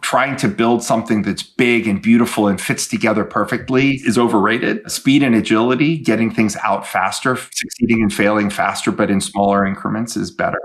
trying to build something that's big and beautiful and fits together perfectly is overrated. Speed and agility, getting things out faster, succeeding and failing faster, but in smaller increments is better.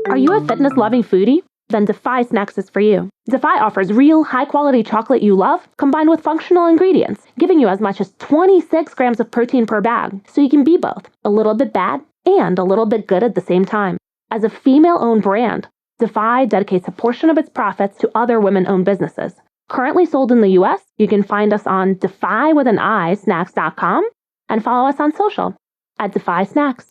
Are you a fitness-loving foodie? Then Defy Snacks is for you. Defy offers real, high-quality chocolate you love, combined with functional ingredients, giving you as much as 26 grams of protein per bag, so you can be both a little bit bad and a little bit good at the same time. As a female-owned brand, Defy dedicates a portion of its profits to other women-owned businesses. Currently sold in the US, you can find us on snacks.com and follow us on social at Defy Snacks.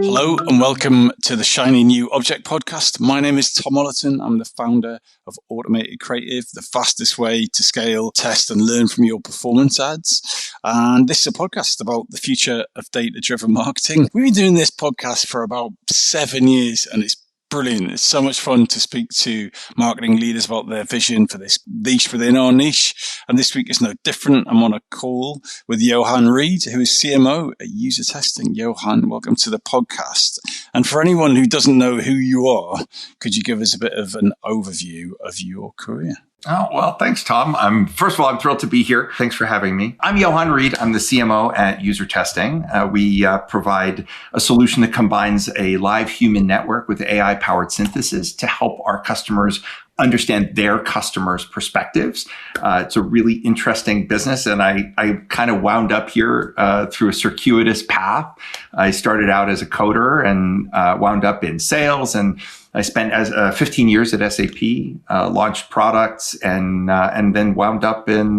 Hello and welcome to the Shiny New Object podcast. My name is Tom Ollerton. I'm the founder of Automated Creative, the fastest way to scale, test and learn from your performance ads. And this is a podcast about the future of data-driven marketing. We've been doing this podcast for about 7 years and it's brilliant. It's so much fun to speak to marketing leaders about their vision for this niche within our niche. And this week is no different. I'm on a call with Johann Wrede, who is CMO at UserTesting. Johann, welcome to the podcast. And for anyone who doesn't know who you are, could you give us a bit of an overview of your career? Oh, well, thanks, Tom. First of all, I'm thrilled to be here. Thanks for having me. I'm Johann Wrede. I'm the CMO at UserTesting. We provide a solution that combines a live human network with AI-powered synthesis to help our customers understand their customers' perspectives. It's a really interesting business, and I kind of wound up here through a circuitous path. I started out as a coder and wound up in sales, and I spent 15 years at SAP, launched products, and then wound up in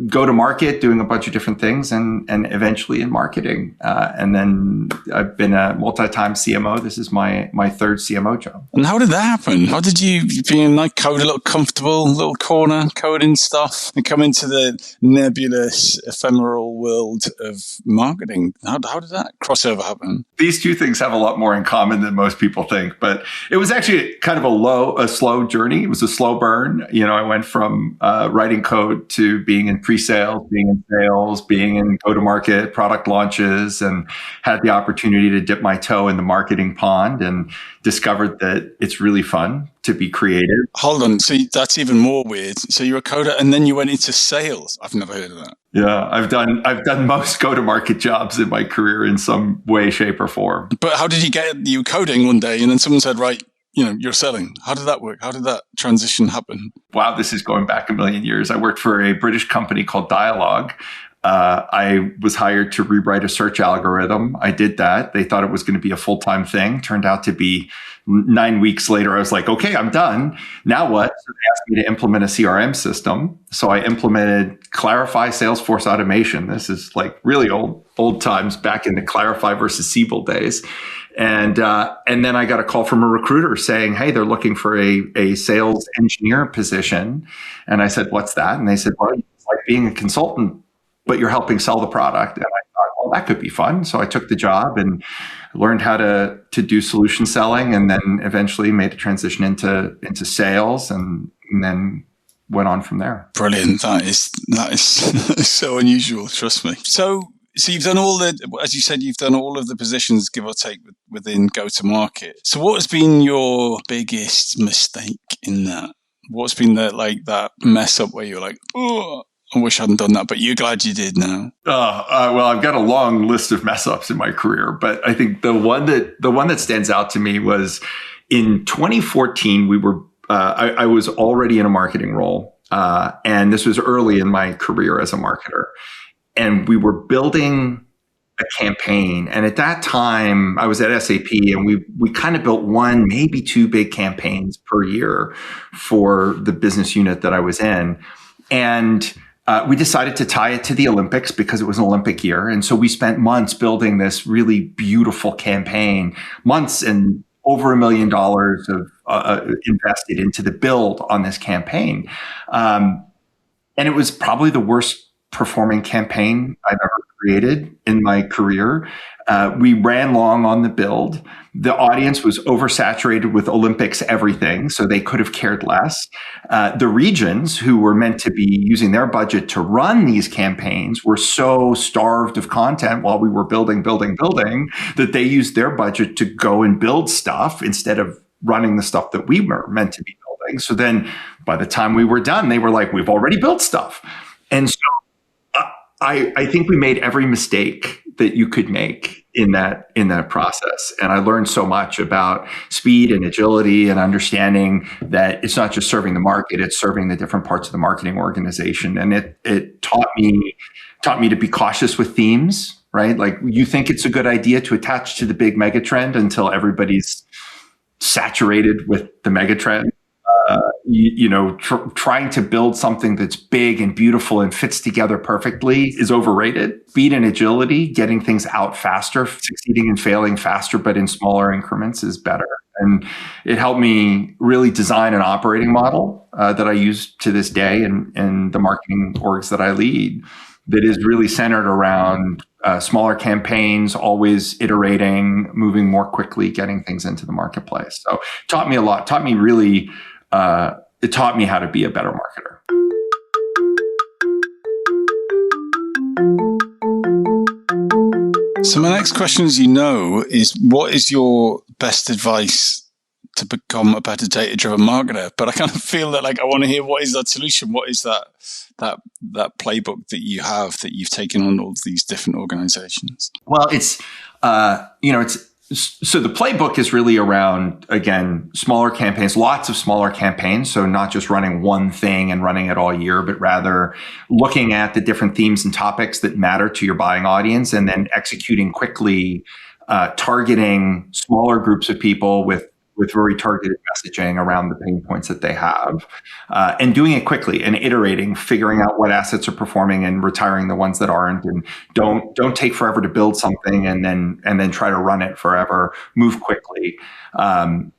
go-to-market, doing a bunch of different things, and eventually in marketing. And then I've been a multi-time CMO. This is my third CMO job. And how did that happen? How did you be in like code, a little comfortable, little corner, coding stuff, and come into the nebulous, ephemeral world of marketing? How did that crossover happen? These two things have a lot more in common than most people think, but it was actually kind of a slow journey. It was a slow burn. I went from writing code to being in pre-sales, being in sales, being in go-to-market, product launches, and had the opportunity to dip my toe in the marketing pond and discovered that it's really fun to be creative. Hold on. So that's even more weird. So you're a coder and then you went into sales. I've never heard of that. Yeah, I've done most go-to-market jobs in my career in some way, shape, or form. But how did you get you coding one day and then someone said, right, you're selling? How did that work? How did that transition happen? Wow, this is going back a million years. I worked for a British company called Dialogue. I was hired to rewrite a search algorithm. I did that. They thought it was going to be a full-time thing. Turned out to be 9 weeks later. I was like, okay, I'm done. Now what? So they asked me to implement a CRM system. So I implemented Clarify Salesforce automation. This is like really old times, back in the Clarify versus Siebel days. And then I got a call from a recruiter saying, hey, they're looking for a sales engineer position. And I said, what's that? And they said, well, it's like being a consultant, but you're helping sell the product. And I thought, well, that could be fun. So I took the job and learned how to do solution selling, and then eventually made a transition into sales, and then went on from there. Brilliant. That is so unusual. Trust me. So you've done as you said, you've done all of the positions, give or take, within go-to-market. So what has been your biggest mistake in that? What's been that mess up where you're like, oh, I wish I hadn't done that, but you're glad you did now? Well, I've got a long list of mess ups in my career, but I think the one that stands out to me was in 2014. I was already in a marketing role, and this was early in my career as a marketer. And we were building a campaign. And at that time, I was at SAP, and we kind of built one, maybe two big campaigns per year for the business unit that I was in. And we decided to tie it to the Olympics because it was an Olympic year. And so we spent months building this really beautiful campaign, months, and over $1 million of invested into the build on this campaign. And it was probably the worst performing campaign I've ever created in my career. We ran long on the build. The audience was oversaturated with Olympics everything, so they could have cared less. The regions who were meant to be using their budget to run these campaigns were so starved of content while we were building, that they used their budget to go and build stuff instead of running the stuff that we were meant to be building. So then by the time we were done, they were like, we've already built stuff. And so I think we made every mistake that you could make in that process. And I learned so much about speed and agility and understanding that it's not just serving the market, it's serving the different parts of the marketing organization. And it taught me to be cautious with themes, right? Like you think it's a good idea to attach to the big megatrend until everybody's saturated with the megatrend. Trying to build something that's big and beautiful and fits together perfectly is overrated. Speed and agility, getting things out faster, succeeding and failing faster, but in smaller increments is better. And it helped me really design an operating model that I use to this day in the marketing orgs that I lead that is really centered around smaller campaigns, always iterating, moving more quickly, getting things into the marketplace. So it taught me a lot, it taught me how to be a better marketer. So my next question, as you know, is what is your best advice to become a better data-driven marketer? But I kind of feel that I want to hear what is that solution? What is that playbook that you have that you've taken on all these different organizations? Well, so the playbook is really around, again, smaller campaigns, lots of smaller campaigns. So not just running one thing and running it all year, but rather looking at the different themes and topics that matter to your buying audience and then executing quickly, targeting smaller groups of people with very targeted messaging around the pain points that they have, and doing it quickly and iterating, figuring out what assets are performing and retiring the ones that aren't. And don't take forever to build something and then try to run it forever. Move quickly. And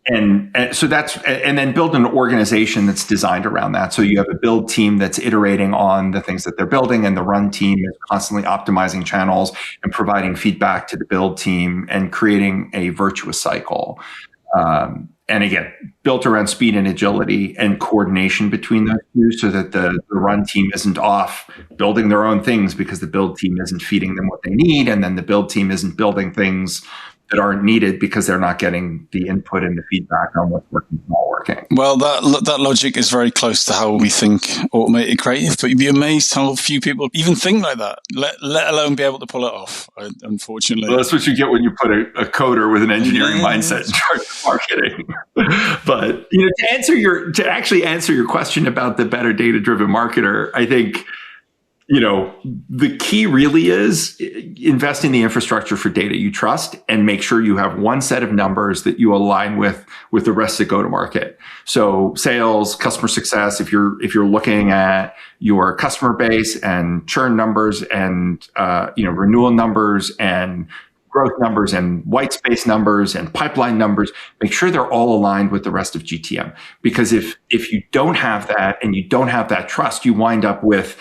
then build an organization that's designed around that. So you have a build team that's iterating on the things that they're building, and the run team is constantly optimizing channels and providing feedback to the build team and creating a virtuous cycle. And again, built around speed and agility and coordination between those two so that the run team isn't off building their own things because the build team isn't feeding them what they need. And then the build team isn't building things that aren't needed because they're not getting the input and the feedback on what's working and not working. Well, that logic is very close to how we think automated creative, but you'd be amazed how few people even think like that, let alone be able to pull it off, unfortunately. Well, that's what you get when you put a coder with an engineering mindset in charge of marketing. But to actually answer your question about the better data-driven marketer, I think the key really is invest in the infrastructure for data you trust and make sure you have one set of numbers that you align with the rest of go-to-market. So sales, customer success, if you're looking at your customer base and churn numbers and renewal numbers and growth numbers and white space numbers and pipeline numbers, make sure they're all aligned with the rest of GTM. Because if you don't have that and you don't have that trust, you wind up with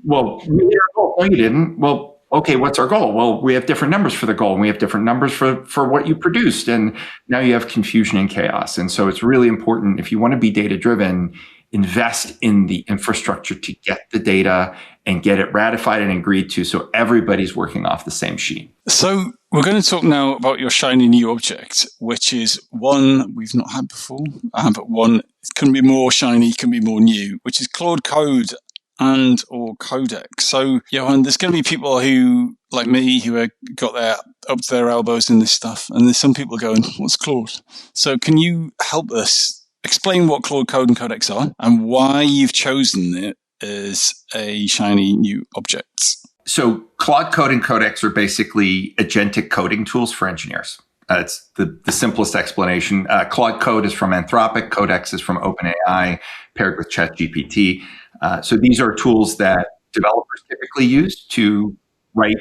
well, we hit our goal. No, you didn't. Well, okay, what's our goal? Well, we have different numbers for the goal and we have different numbers for what you produced. And now you have confusion and chaos. And so it's really important, if you want to be data-driven, invest in the infrastructure to get the data and get it ratified and agreed to so everybody's working off the same sheet. So we're going to talk now about your shiny new object, which is one we've not had before, but one can be more shiny, can be more new, which is Claude Code and or Codex. So, Johann, there's going to be people who, like me, who are got their up to their elbows in this stuff, and there's some people going, "What's Claude?" So, can you help us explain what Claude Code and Codex are and why you've chosen it as a shiny new object? So, Claude Code and Codex are basically agentic coding tools for engineers. It's the simplest explanation. Claude Code is from Anthropic. Codex is from OpenAI, paired with ChatGPT. So these are tools that developers typically use to write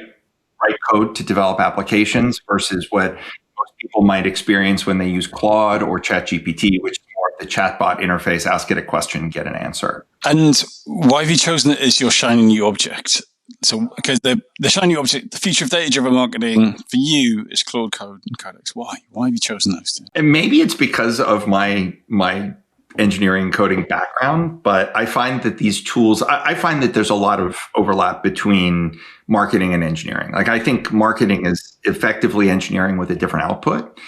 code to develop applications versus what most people might experience when they use Claude or ChatGPT, which is more of the chatbot interface, ask it a question, get an answer. And why have you chosen it as your shiny new object? So, okay, the shiny object, the future of data-driven marketing for you is Claude Code and Codex. Why? Why have you chosen those two? And maybe it's because of my engineering coding background, but I find that these tools, I find that there's a lot of overlap between marketing and engineering. Like, I think marketing is effectively engineering with a different output.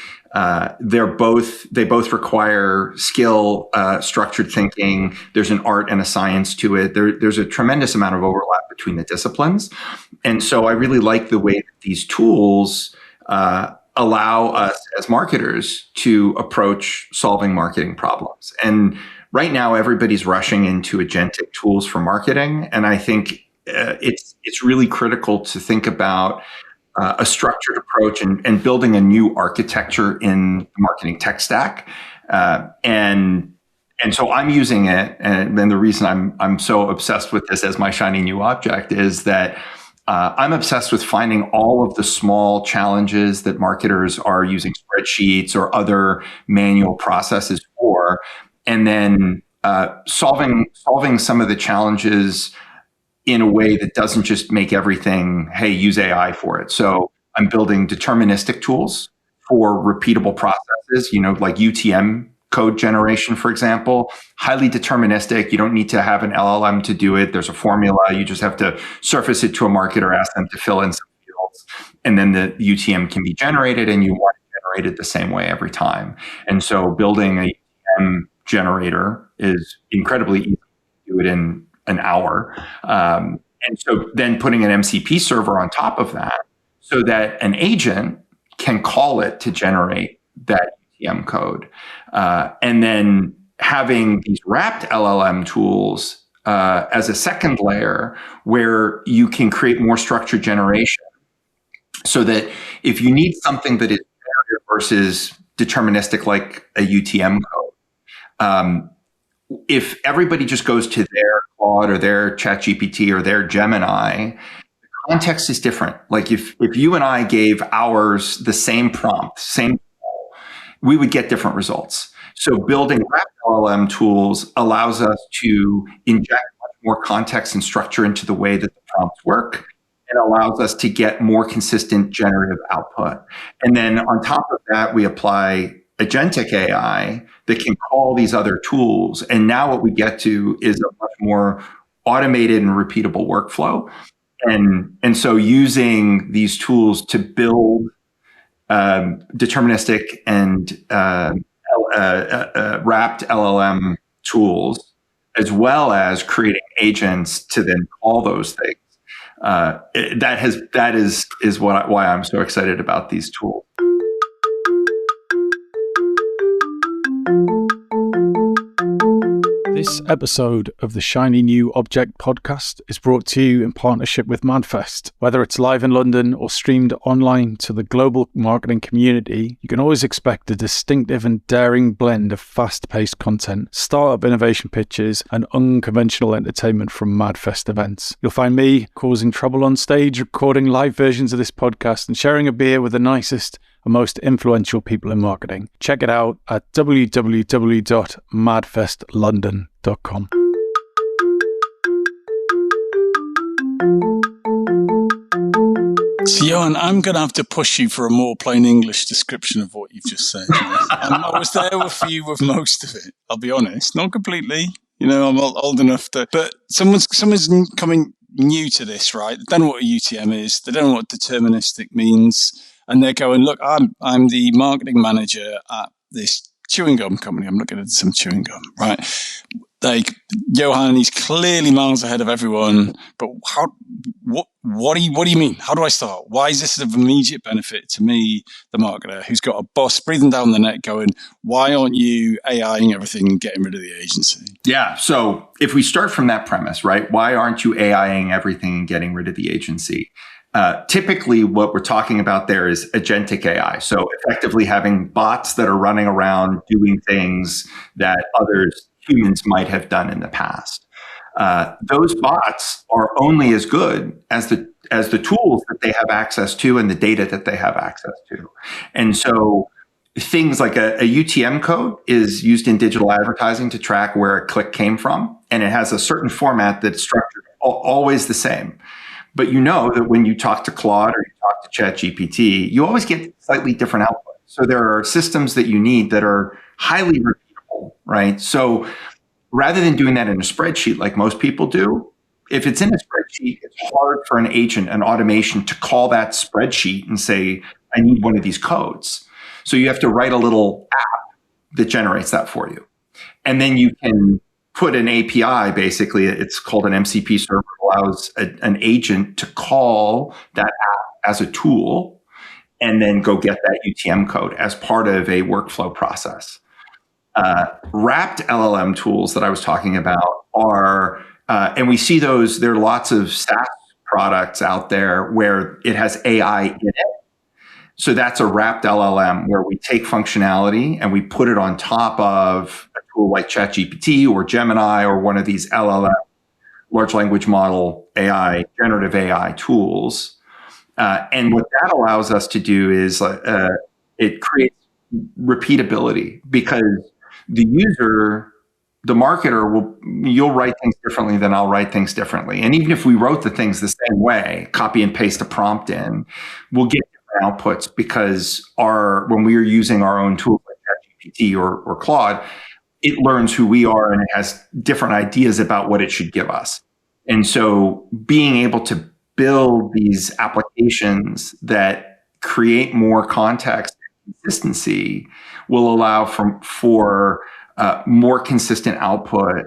They both require skill, structured thinking. There's an art and a science to it. There's a tremendous amount of overlap between the disciplines. And so I really like the way that these tools allow us as marketers to approach solving marketing problems. And right now, everybody's rushing into agentic tools for marketing. And I think it's really critical to think about a structured approach and building a new architecture in the marketing tech stack. And so I'm using it. And then the reason I'm so obsessed with this as my shiny new object is that I'm obsessed with finding all of the small challenges that marketers are using spreadsheets or other manual processes for, and then solving some of the challenges in a way that doesn't just make everything, hey, use AI for it. So I'm building deterministic tools for repeatable processes, like UTM code generation, for example, highly deterministic. You don't need to have an LLM to do it. There's a formula. You just have to surface it to a marketer, ask them to fill in some fields, and then the UTM can be generated, and you want it generated the same way every time. And so building a UTM generator is incredibly easy to do it in an hour. And so then putting an MCP server on top of that so that an agent can call it to generate that UTM code. And then having these wrapped LLM tools as a second layer where you can create more structured generation so that if you need something that is generative versus deterministic like a UTM code, if everybody just goes to their Claude or their ChatGPT or their Gemini, the context is different. Like if you and I gave ours the same prompt, we would get different results. So building wrapped LLM tools allows us to inject much more context and structure into the way that the prompts work, and allows us to get more consistent generative output. And then on top of that, we apply agentic AI that can call these other tools. And now what we get to is a much more automated and repeatable workflow. And so using these tools to build deterministic and wrapped LLM tools, as well as creating agents to then call those things, that is why I'm so excited about these tools. This episode of the Shiny New Object podcast is brought to you in partnership with MadFest. Whether it's live in London or streamed online to the global marketing community, you can always expect a distinctive and daring blend of fast-paced content, startup innovation pitches, and unconventional entertainment from MadFest events. You'll find me causing trouble on stage, recording live versions of this podcast, and sharing a beer with the nicest and most influential people in marketing. Check it out at www.madfestlondon.com. So, Johann, I'm going to have to push you for a more plain English description of what you've just said. I was there with you with most of it, I'll be honest. Not completely. I'm old enough to... But someone's coming new to this, right? They don't know what a UTM is. They don't know what deterministic means. And they're going, look, I'm the marketing manager at this chewing gum company. I'm looking at some chewing gum, right? Like, Johann, he's clearly miles ahead of everyone. But what do you mean? How do I start? Why is this of immediate benefit to me, the marketer, who's got a boss breathing down the neck going, why aren't you AIing everything and getting rid of the agency? Yeah. So if we start from that premise, right? Why aren't you AIing everything and getting rid of the agency? Typically, what we're talking about there is agentic AI. So effectively having bots that are running around doing things that humans might have done in the past. Those bots are only as good as the tools that they have access to and the data that they have access to. And so things like a UTM code is used in digital advertising to track where a click came from, and it has a certain format that's structured always the same. But you know that when you talk to Claude or you talk to ChatGPT, you always get slightly different output. So there are systems that you need that are highly repeatable, right? So rather than doing that in a spreadsheet like most people do, if it's in a spreadsheet, it's hard for an agent, an automation, to call that spreadsheet and say, I need one of these codes. So you have to write a little app that generates that for you. And then you can put an API, basically, it's called an MCP server, allows an agent to call that app as a tool and then go get that UTM code as part of a workflow process. Wrapped LLM tools that I was talking about are, and we see those, there are lots of SaaS products out there where it has AI in it. So that's a wrapped LLM where we take functionality and we put it on top of a tool like ChatGPT or Gemini or one of these LLM, large language model AI, generative AI tools. And what that allows us to do is it creates repeatability, because the user, the marketer, you'll write things differently than I'll write things differently. And even if we wrote the things the same way, copy and paste a prompt in, we'll get different outputs, because when we are using our own tools like ChatGPT or Claude, it learns who we are and it has different ideas about what it should give us. And so being able to build these applications that create more context and consistency will allow for more consistent output,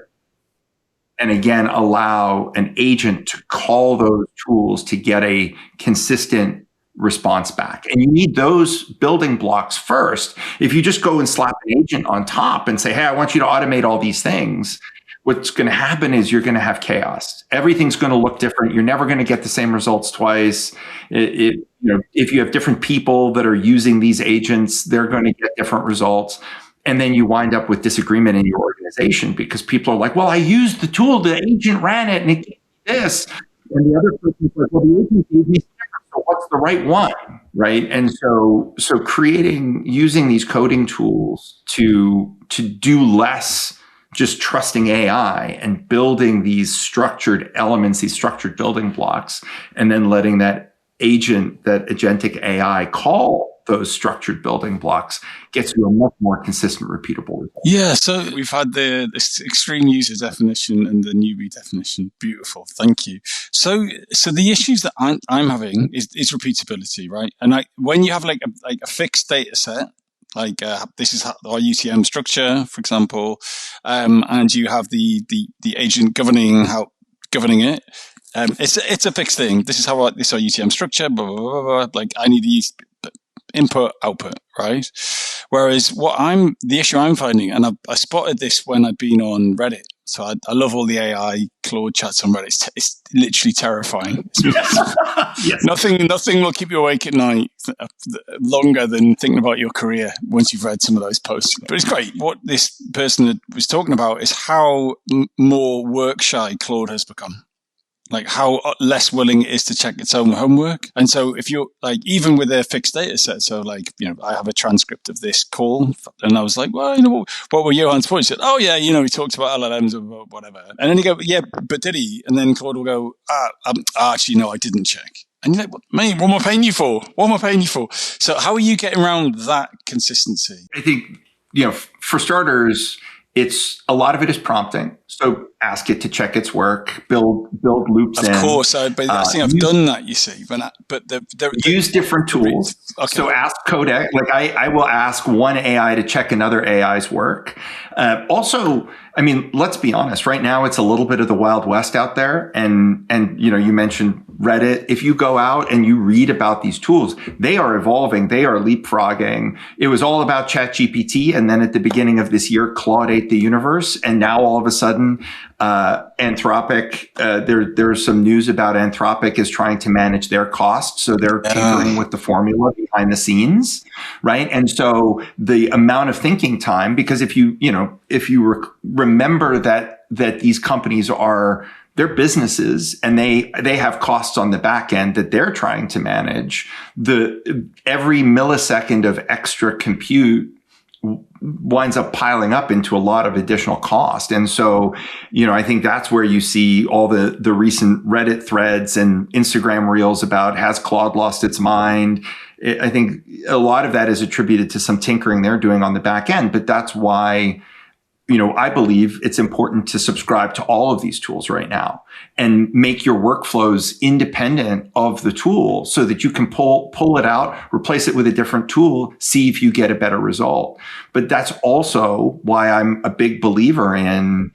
and again, allow an agent to call those tools to get a consistent response back. And you need those building blocks first. If you just go and slap an agent on top and say, hey, I want you to automate all these things, what's going to happen is you're going to have chaos. Everything's going to look different. You're never going to get the same results twice. If you have different people that are using these agents, they're going to get different results. And then you wind up with disagreement in your organization because people are like, well, I used the tool, the agent ran it, and it gave me this. And the other person's like, well, the agent gave me different, so what's the right one, right? And so using these coding tools to do less just trusting AI and building these structured elements, these structured building blocks, and then letting that agent, that agentic AI call those structured building blocks, gets you a much more consistent, repeatable result. Yeah, so we've had this extreme user definition and the newbie definition. Beautiful, thank you. So the issues that I'm having is repeatability, right? And when you have like a fixed data set, like this is our UTM structure, for example, and you have the agent governing it. It's a fixed thing. This is this is our UTM structure. Blah blah blah blah. Like I need to use input output, right? Whereas the issue I'm finding, and I spotted this when I'd been on Reddit. So I love all the AI Claude chats on Reddit. It's literally terrifying. Yes. Nothing will keep you awake at night longer than thinking about your career once you've read some of those posts. But it's great. What this person was talking about is how more work shy Claude has become. Like how less willing it is to check its own homework. And so if you're like, even with a fixed data set, so like, I have a transcript of this call and I was like, well, what were Johann's points? He said, oh yeah, he talked about LLMs or whatever. And then you go, yeah, but did he? And then Claude will go, actually, no, I didn't check. And you're like, mate, what am I paying you for? What am I paying you for? So how are you getting around that consistency? I think, for starters, a lot of it is prompting. So ask it to check its work, build loops in. Of course, I think I've done that, you see. But use different tools. Okay. So ask Codex. Like I will ask one AI to check another AI's work. Also, let's be honest. Right now, it's a little bit of the Wild West out there. And you mentioned Reddit. If you go out and you read about these tools, they are evolving. They are leapfrogging. It was all about ChatGPT, and then at the beginning of this year, Claude ate the universe. And now all of a sudden, Anthropic. There's some news about Anthropic is trying to manage their costs, so they're tinkering with the formula behind the scenes, right? And so the amount of thinking time, because if you remember that these companies they're businesses and they have costs on the back end that they're trying to manage. Every millisecond of extra compute winds up piling up into a lot of additional cost. And so, I think that's where you see all the recent Reddit threads and Instagram reels about, has Claude lost its mind? I think a lot of that is attributed to some tinkering they're doing on the back end, but that's why, I believe it's important to subscribe to all of these tools right now and make your workflows independent of the tool so that you can pull it out, replace it with a different tool, see if you get a better result. But that's also why I'm a big believer in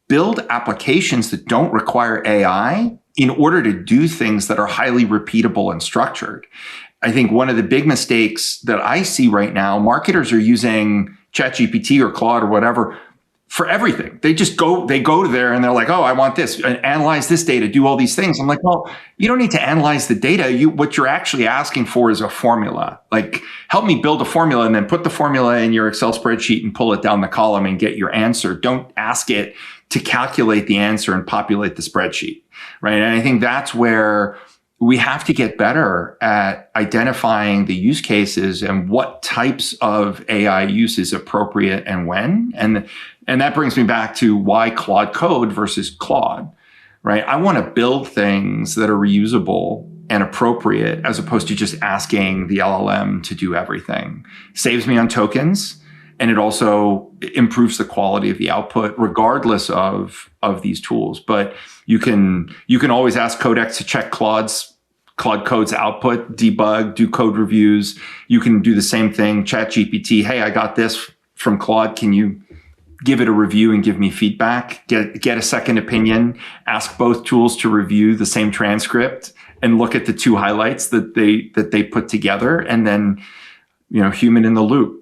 build applications that don't require AI in order to do things that are highly repeatable and structured. I think one of the big mistakes that I see right now, marketers are using ChatGPT or Claude or whatever for everything. They go there and they're like, oh, I want this, and analyze this data, do all these things. I'm like, well, you don't need to analyze the data. What you're actually asking for is a formula. Like, help me build a formula and then put the formula in your Excel spreadsheet and pull it down the column and get your answer. Don't ask it to calculate the answer and populate the spreadsheet, right? And I think that's where we have to get better at identifying the use cases and what types of AI use is appropriate and when. And that brings me back to why Claude Code versus Claude, right? I want to build things that are reusable and appropriate as opposed to just asking the LLM to do everything. Saves me on tokens, and it also improves the quality of the output regardless of these tools. But you can always ask Codex to check Claude Code's output, debug, do code reviews. You can do the same thing. ChatGPT, hey, I got this from Claude. Can you give it a review and give me feedback? Get a second opinion. Ask both tools to review the same transcript and look at the two highlights that they put together, and then human in the loop.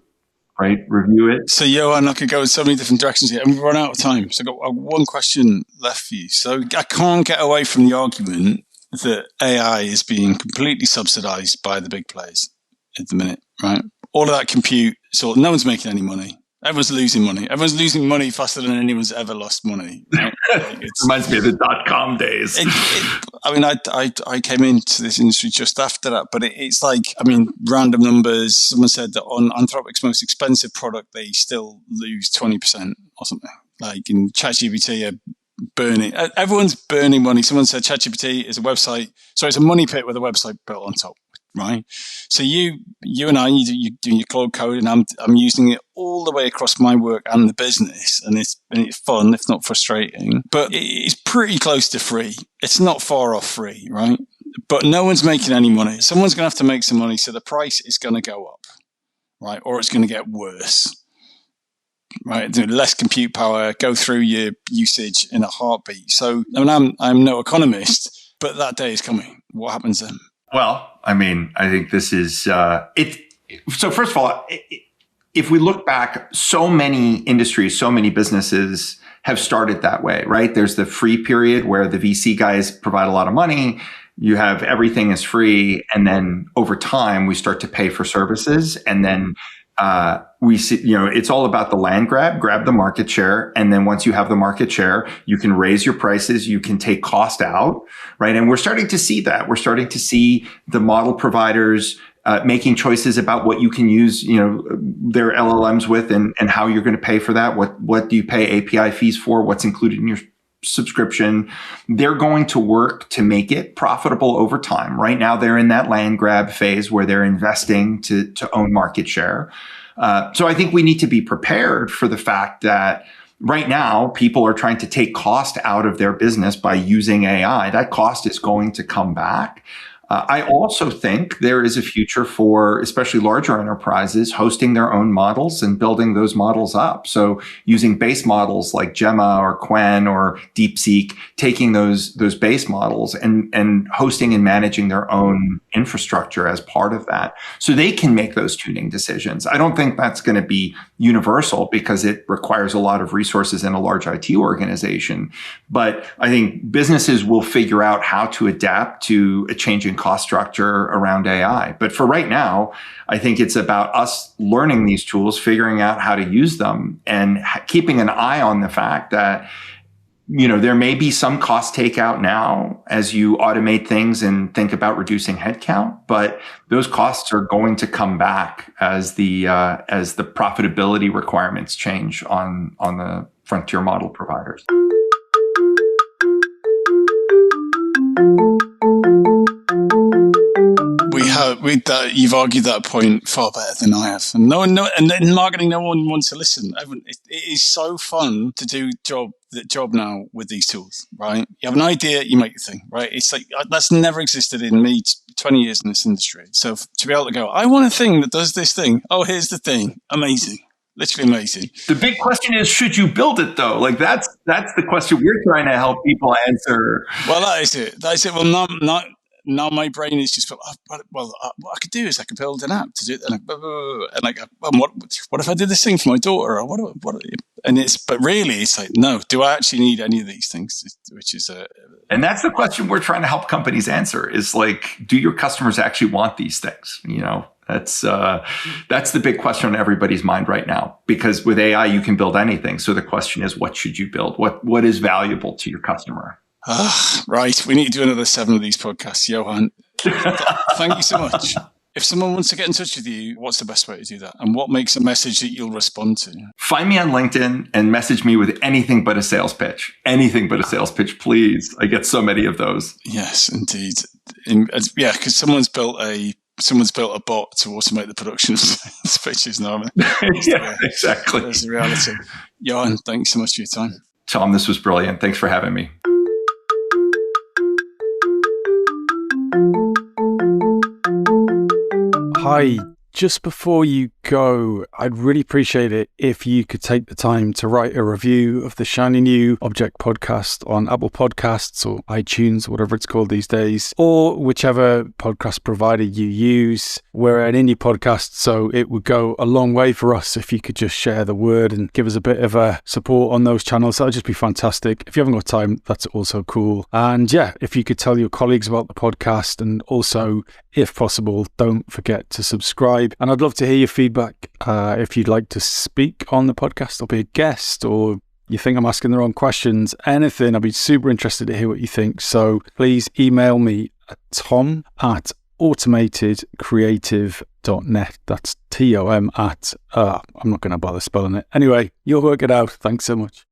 Right, review it. So, Johann, I could go in so many different directions here, and we've run out of time. So, I've got one question left for you. So, I can't get away from the argument that AI is being completely subsidized by the big players at the minute, right? All of that compute, so no one's making any money. Everyone's losing money. Everyone's losing money faster than anyone's ever lost money. Right? It reminds me of the .com days. I came into this industry just after that, but it's like, random numbers. Someone said that on Anthropic's most expensive product, they still lose 20% or something. Like in ChatGPT, burning. Everyone's burning money. Someone said ChatGPT is a website. So it's a money pit with a website built on top. Right. So you and I, you're doing your Claude Code, and I'm using it all the way across my work and the business, and it's fun, if not frustrating. But it's pretty close to free. It's not far off free, right? But no one's making any money. Someone's going to have to make some money, so the price is going to go up, right? Or it's going to get worse, right? Less compute power, go through your usage in a heartbeat. So I'm no economist, but that day is coming. What happens then? Well, I think this is it. So first of all, if we look back, so many industries, so many businesses have started that way, right? There's the free period where the VC guys provide a lot of money. You have everything is free. And then over time, we start to pay for services. And then we see, it's all about the land grab the market share. And then once you have the market share, you can raise your prices, you can take cost out, right? And we're starting to see that. We're starting to see the model providers making choices about what you can use, their LLMs with and how you're going to pay for that. What do you pay API fees for? What's included in your subscription? They're going to work to make it profitable over time. Right now, they're in that land grab phase where they're investing to own market share. So I think we need to be prepared for the fact that right now, people are trying to take cost out of their business by using AI. That cost is going to come back. I also think there is a future for especially larger enterprises hosting their own models and building those models up. So using base models like Gemma or Qwen or DeepSeek, taking those base models and hosting and managing their own infrastructure as part of that, so they can make those tuning decisions. I don't think that's going to be universal because it requires a lot of resources in a large IT organization. But I think businesses will figure out how to adapt to a changing cost structure around AI. But for right now, I think it's about us learning these tools, figuring out how to use them, and keeping an eye on the fact that there may be some cost takeout now as you automate things and think about reducing headcount, but those costs are going to come back as the profitability requirements change on the frontier model providers. You've argued that point far better than I have. And and in marketing, no one wants to listen. It is so fun to do the job now with these tools, right? You have an idea, you make the thing, right? It's like that's never existed in me 20 years in this industry. So to be able to go, I want a thing that does this thing. Oh, here's the thing. Amazing. Literally amazing. The big question is, should you build it though? Like that's the question we're trying to help people answer. Well, that is it. Well, now my brain is just, what I could do is I could build an app to do it. And I go, what if I did this thing for my daughter? Or but really it's like, no, do I actually need any of these things? Which is and that's the question we're trying to help companies answer is like, do your customers actually want these things? That's the big question on everybody's mind right now, because with AI, you can build anything. So the question is, what should you build? What is valuable to your customer? Right. We need to do another 7 of these podcasts, Johann. Thank you so much. If someone wants to get in touch with you, what's the best way to do that? And what makes a message that you'll respond to? Find me on LinkedIn and message me with anything but a sales pitch. Anything but a sales pitch, please. I get so many of those. Yes, indeed. Because someone's built a bot to automate the production of sales pitches now. Yeah, exactly. That's the reality. Johann, thanks so much for your time. Tom, this was brilliant. Thanks for having me. Hi, just before you go, I'd really appreciate it if you could take the time to write a review of the shiny new Object podcast on Apple Podcasts or iTunes, whatever it's called these days, or whichever podcast provider you use. We're an indie podcast, so it would go a long way for us if you could just share the word and give us a bit of a support on those channels. That would just be fantastic. If you haven't got time, that's also cool. And yeah, if you could tell your colleagues about the podcast, and also, if possible, don't forget to subscribe. And I'd love to hear your feedback. If you'd like to speak on the podcast or be a guest, or you think I'm asking the wrong questions, anything, I'd be super interested to hear what you think. So please email me at tom@automatedcreative.net. That's TOM at, I'm not going to bother spelling it. Anyway, you'll work it out. Thanks so much.